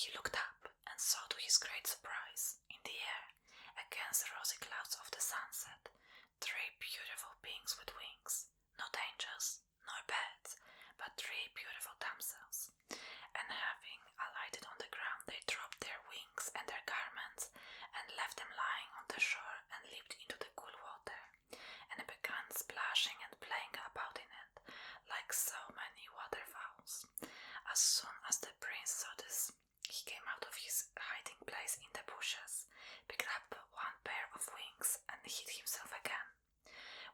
he looked up and saw to his great surprise, in the air, against the rosy clouds of the sunset, 3 beautiful beings with wings, not angels, nor birds, but 3 beautiful damsels. And having alighted on the ground, they dropped their wings and their garments, and left them lying on the shore, and leaped into the cool water, and began splashing and playing about in it, like so many waterfowls. As soon as the prince saw this, he came out of his hiding place in the bushes, picked up 1 pair of wings, and hid himself again.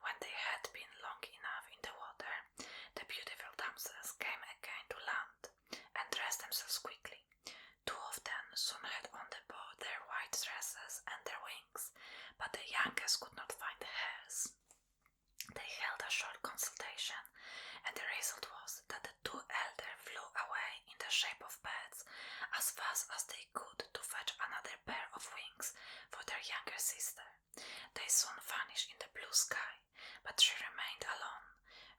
When they had been long enough in the water, the beautiful damsels came again to land, and dressed themselves quickly. 2 of them soon had on the boat their white dresses and their wings, but the youngest could not find hers. They held a short consultation, and the result was that the 2 elder flew away in the shape of birds as fast as they could to fetch another pair of wings for their younger sister. They soon vanished in the blue sky, but she remained alone,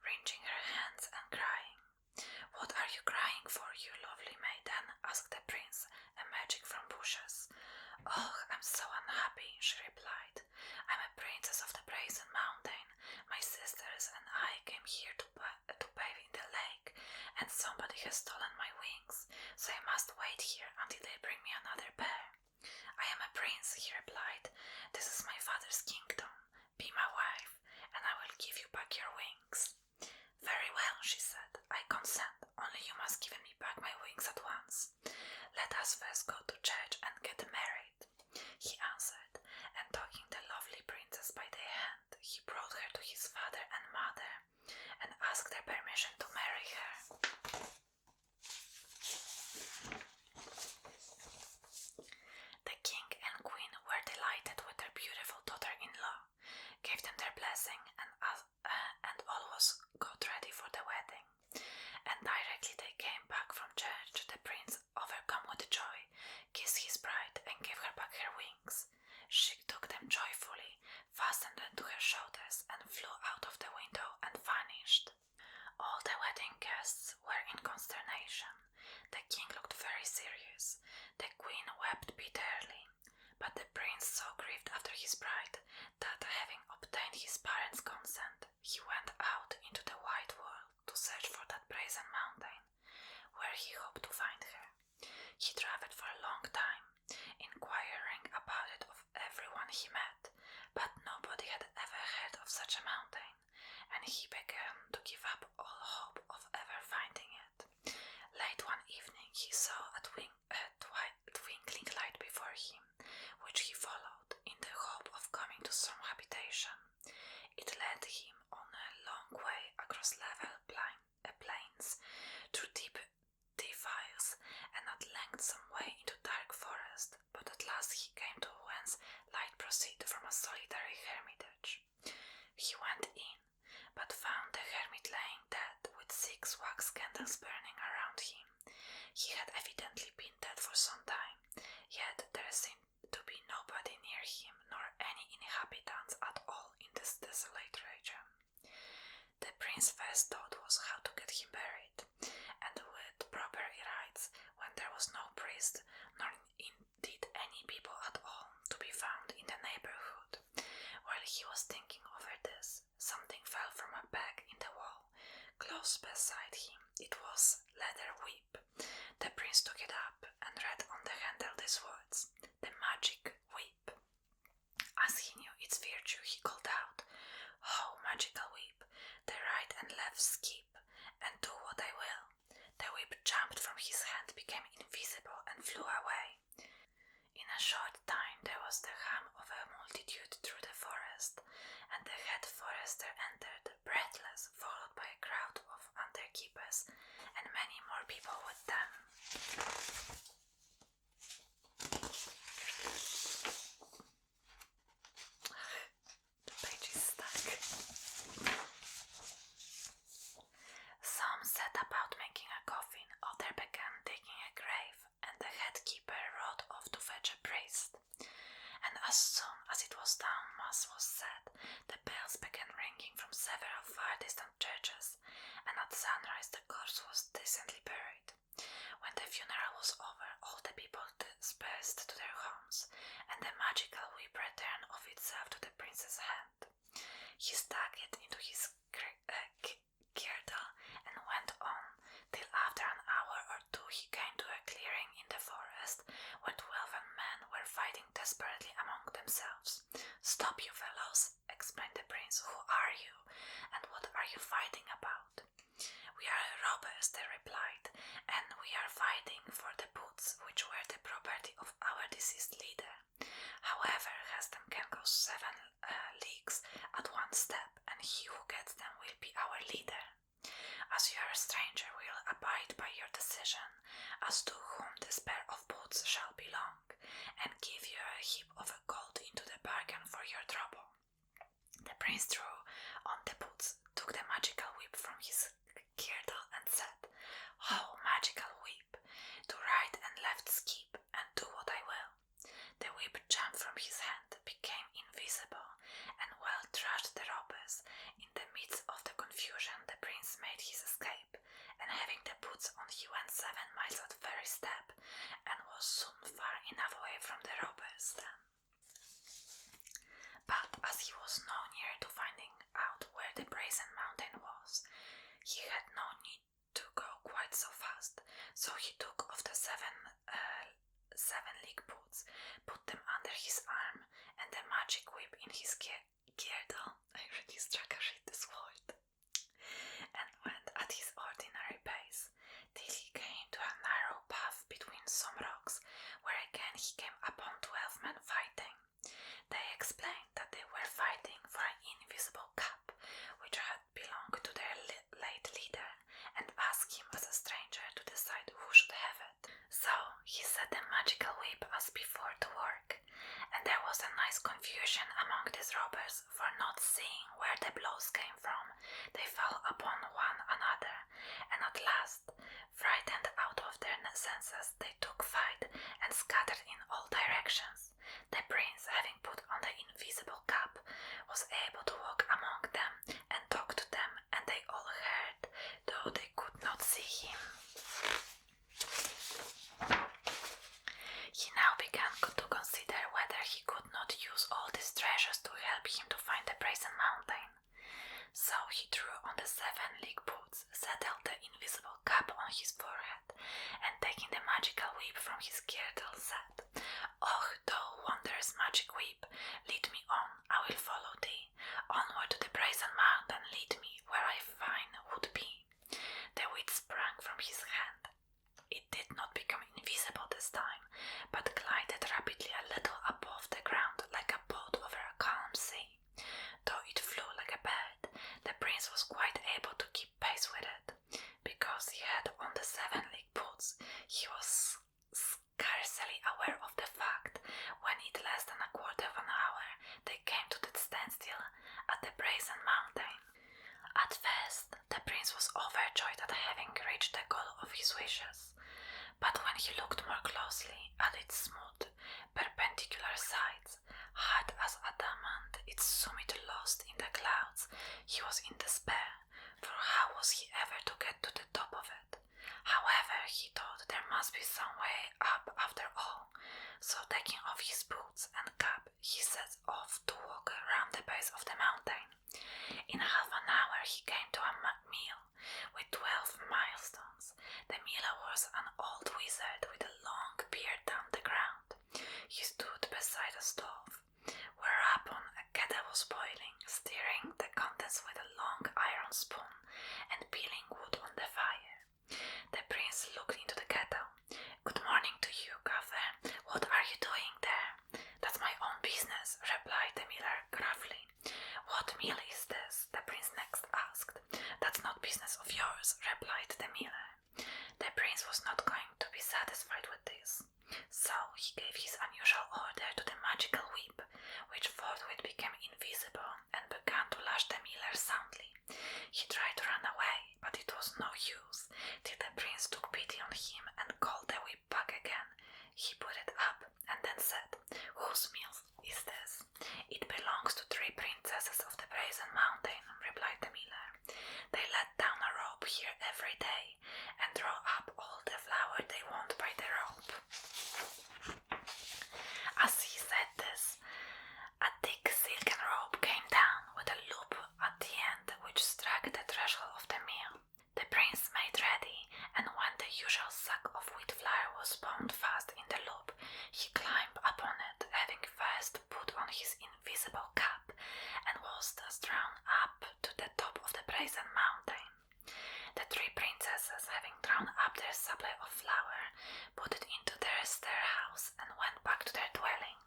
wringing her hands and crying. "What are you crying for, you lovely maiden?" asked the prince, emerging from bushes. "Oh, I'm so unhappy," she replied. "I'm a princess of the Brazen Mountain. My sisters and I came here to bathe in the lake, and somebody has stolen my wings, so I must wait here until they bring me another pair." "I am a prince," he replied. "This is my father's kingdom. Be my wife, and I will give you back your wings." "Very well," she said. "I consent, only you must give me back my wings at once." "Let us first go to church and get married," he answered, and taking the lovely princess by the hand, he brought her to his father and mother, and asked their permission to marry her. The king and queen were delighted with their beautiful daughter-in-law, gave them their blessing, and all was got ready for the wedding. And directly they came back from church, the prince, overcome with joy, kissed his bride and gave her back her wings. She took them joyfully, fastened them to her shoulders, and flew out of the window and vanished. All the wedding guests were in consternation. The king looked very serious. The queen wept bitterly. But the prince so grieved after his bride that, having obtained his parents' consent, he went out into the wide world to search for that Brazen Mountain, where he hoped to find her. He travelled for a long time, inquiring about it of everyone he met, but nobody had ever heard of such a mountain, and he began to give up all hope of ever finding it. Late one evening he saw a twinkling light before him, which he followed in the hope of coming to some habitation. It led him on a long way across level plains, through deep defiles, and at length some way into dark forest, but at last he came to whence light proceeded from a solitary hermitage. He went in, but found the hermit laying dead, with 6 wax candles burning around him. He had evidently been dead for some time, yet there seemed to be nobody near him, nor any inhabitants at all in this desolate region. The prince's first thought was how to get him buried, and with proper rites, when there was no priest, nor indeed any people at all to be found in the neighborhood. While he was thinking over this, something fell from a peg in the wall, close beside him. It was leather whip. The prince took it up and read on the handle these words: "The magic whip." As he knew its virtue, he called out, "Ho, magical whip, the right and left skip, and do what I will." The whip jumped from his hand, became invisible, and flew away. In a short time there was the hum of a multitude through the forest, and the head forester entered, breathless, followed by a crowd of underkeepers, and many more people with them. The page is stuck. Some set about making a coffin, others began digging a grave, and the headkeeper rode off to fetch a priest. And as soon as it was done, mass was said, the bells began ringing from several this pair of boots shall belong, and give you a heap of gold into the bargain for your trouble. The prince drew on the boots, took the magical whip from his girdle, and said, "Oh, magical whip, to right and left skip, and do what I will." The whip jumped from his hand, became invisible, and well thrashed the robbers. In the midst of the confusion the prince made his escape, and having the boots on he went 7 miles at very step, and was soon far enough away from the robbers then. But as he was no near to finding out where the Brazen Mountain was, he had no need to go quite so fast, so he took off the seven-league boots, put them under his arm, and the magic whip in his girdle. I really struggle to read this word. And went at his ordinary pace, till he came to a narrow path between some rocks, where again he came upon 12 men fighting. They explained that they were fighting for an invisible cup, which had belonged to their late leader, and asked him as a stranger to decide who should have it. So he set the magical whip as before to work, and there was a nice confusion among these robbers, for not seeing where the blows came from, they fell upon one another, and at last, frightened out of their senses, they took fight and scattered in all directions. The prince, having put on the invisible cap, was able to walk among them and talk to them, and they all heard, though they could not see him. He now began to consider whether he could not use all these treasures to help him to find the Brazen Mountain. So he drew on the 7-league boots, settled the invisible cap on his forehead, and taking the magical whip from his girdle, said, "Oh, thou wondrous magic whip, lead me on, I will follow thee. Onward to the Brazen Mountain lead me, where I fain would be." The whip sprang from his hand. It did not become invisible this time, but glided rapidly a little above the ground like a boat over a calm sea. Though it flew like a bird, the prince was quite able to keep pace with it. Because he had on the 7-league boots, he was scarcely aware of the fact when in less than a quarter of an hour they came to that standstill at the Brazen Mountain. At first the prince was overjoyed at having reached the goal of his wishes, but when he looked more closely at its smooth, perpendicular sides, hard as adamant, its summit lost in the clouds, he was in despair, for how was he ever to get to the top of it? However, he thought there must be some way up after all, so taking off his boots and cap, he set off to walk around the base of the mountain. In half an hour he came to a mill with 12 milestones. The miller was an old wizard with a long beard down the ground. He stood beside a stove, whereupon a kettle was boiling, stirring the contents with a long iron spoon and peeling wood on the fire. The prince looked into the kettle. "Good morning to you, Gaffer. What are you doing there?" "That's my own business," replied the miller gruffly. "What mill is this?" the prince next asked. "That's not business of yours," replied the miller. The prince was not going to be satisfied with this, so he gave his unusual order to the magical whip, which forthwith became invisible and began to lash the miller soundly. He tried to run away, but it was no use, till the prince took pity on him and called the whip back again. He put it up and then said, "Whose mill is this?" "It belongs to 3 princesses of the Brazen Mountain," replied the miller. "They let down a rope here every day and draw up all the flour they want by the rope." As he said this, a thick silken rope came down with a loop at the end which struck the threshold of the mill. The prince made ready, and when the usual sack of wheat flour was bound fast in the loop, he climbed upon it, having first put on his invisible cap, and was thus drawn up to the top of the Brazen Mountain. The 3 princesses, having drawn up their supply of flour, put it into their storehouse and went back to their dwelling.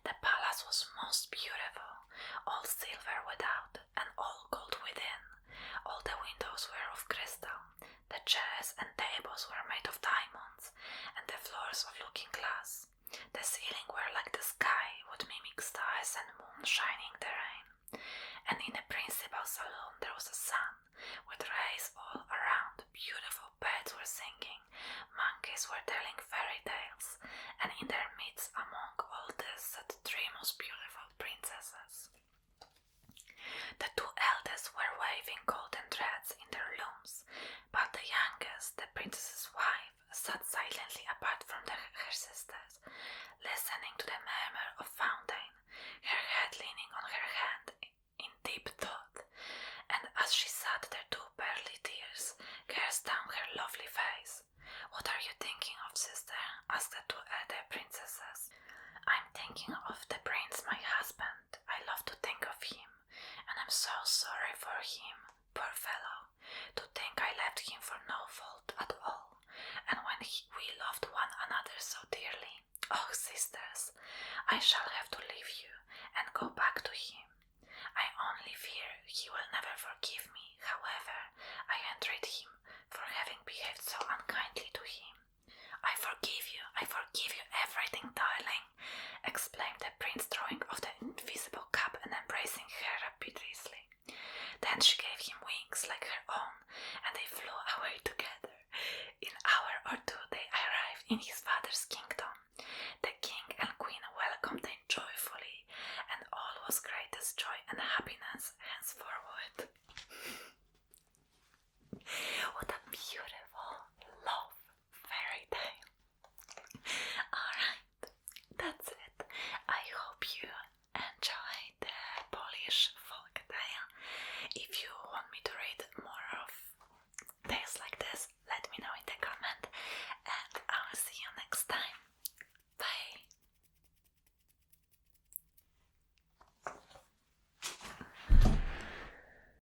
The palace was most beautiful, all silver without and all gold within. All the windows were of crystal, the chairs and tables were made of diamonds, and the floor were telling fairy tales, and in their midst among all this sat three most beautiful princesses. The two eldest were waving golden threads in their looms, but the youngest, the princess's wife, sat silently apart from her sisters, listening to the murmur of fountain, her head leaning on her hand in deep thought, and as she sat there two pearly tears coursed down her lovely face. "What are you thinking of, sister?" asked the two elder princesses. "I'm thinking of the prince, my husband. I love to think of him, and I'm so sorry for him, poor fellow. To think I left him for no fault at all, and when we loved one another so dearly. Oh, sisters, I shall have to leave you and go back to him. I only fear he will never forgive me. However, I entreat him for having behaved so unkindly to him." I forgive you everything, darling," exclaimed the prince, throwing off the invisible cap and embracing her rapturously. Then she gave him wings like her own, and they flew away together. In an hour or two they arrived in his father's kingdom. The king and queen welcomed them joyfully, and all was greatest joy and happiness henceforward. What a beautiful love fairy tale. Alright, that's it. I hope you enjoyed the Polish folk tale. If you want me to read more of tales like this, let me know in the comment, and I will see you next time.